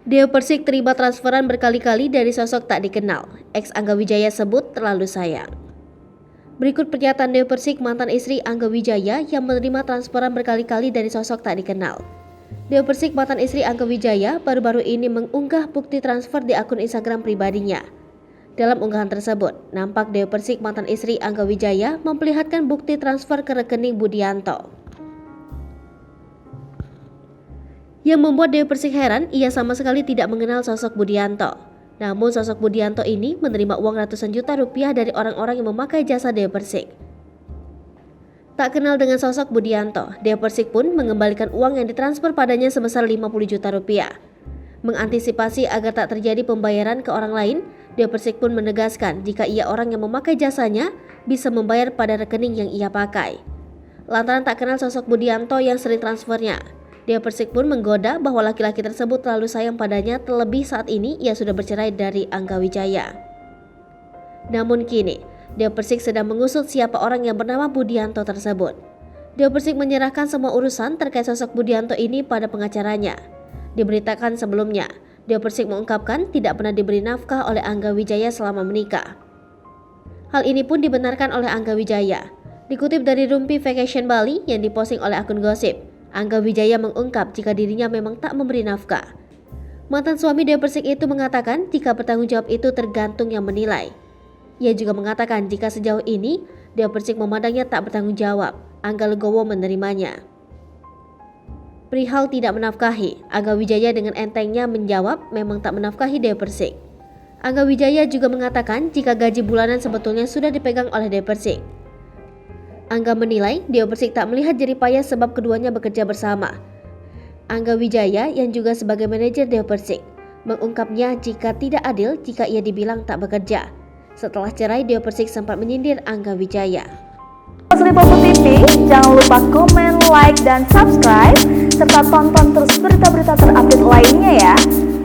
Deo Persik terima transferan berkali-kali dari sosok tak dikenal. Ex Angga Wijaya sebut terlalu sayang. Berikut pernyataan Deo Persik mantan istri Angga Wijaya yang menerima transferan berkali-kali dari sosok tak dikenal. Deo Persik mantan istri Angga Wijaya baru-baru ini mengunggah bukti transfer di akun Instagram pribadinya. Dalam unggahan tersebut, nampak Deo Persik mantan istri Angga Wijaya memperlihatkan bukti transfer ke rekening Budianto. Yang membuat Deo Persik heran, ia sama sekali tidak mengenal sosok Budianto. Namun sosok Budianto ini menerima uang ratusan juta rupiah dari orang-orang yang memakai jasa Deo Persik. Tak kenal dengan sosok Budianto, Deo Persik pun mengembalikan uang yang ditransfer padanya sebesar 50 juta rupiah. Mengantisipasi agar tak terjadi pembayaran ke orang lain, Deo Persik pun menegaskan jika ia orang yang memakai jasanya bisa membayar pada rekening yang ia pakai. Lantaran tak kenal sosok Budianto yang sering transfernya, Deo Persik pun menggoda bahwa laki-laki tersebut terlalu sayang padanya, terlebih saat ini ia sudah bercerai dari Angga Wijaya. Namun kini, Deo Persik sedang mengusut siapa orang yang bernama Budianto tersebut. Deo Persik menyerahkan semua urusan terkait sosok Budianto ini pada pengacaranya. Diberitakan sebelumnya, Deo Persik mengungkapkan tidak pernah diberi nafkah oleh Angga Wijaya selama menikah. Hal ini pun dibenarkan oleh Angga Wijaya. Dikutip dari Rumpi Vacation Bali yang diposting oleh akun gosip, Angga Wijaya mengungkap jika dirinya memang tak memberi nafkah. Mantan suami Deo Persik itu mengatakan jika bertanggung jawab itu tergantung yang menilai. Ia juga mengatakan jika sejauh ini Deo Persik memandangnya tak bertanggung jawab, Angga legowo menerimanya. Perihal tidak menafkahi, Angga Wijaya dengan entengnya menjawab memang tak menafkahi Deo Persik. Angga Wijaya juga mengatakan jika gaji bulanan sebetulnya sudah dipegang oleh Deo Persik. Angga menilai Deo Persik tak melihat jerih payah sebab keduanya bekerja bersama. Angga Wijaya yang juga sebagai manajer Deo Persik mengungkapnya jika tidak adil jika ia dibilang tak bekerja. Setelah cerai, Deo Persik sempat menyindir Angga Wijaya. Lipopo TV, jangan lupa komen, like, dan subscribe serta tonton terus berita-berita terupdate lainnya ya.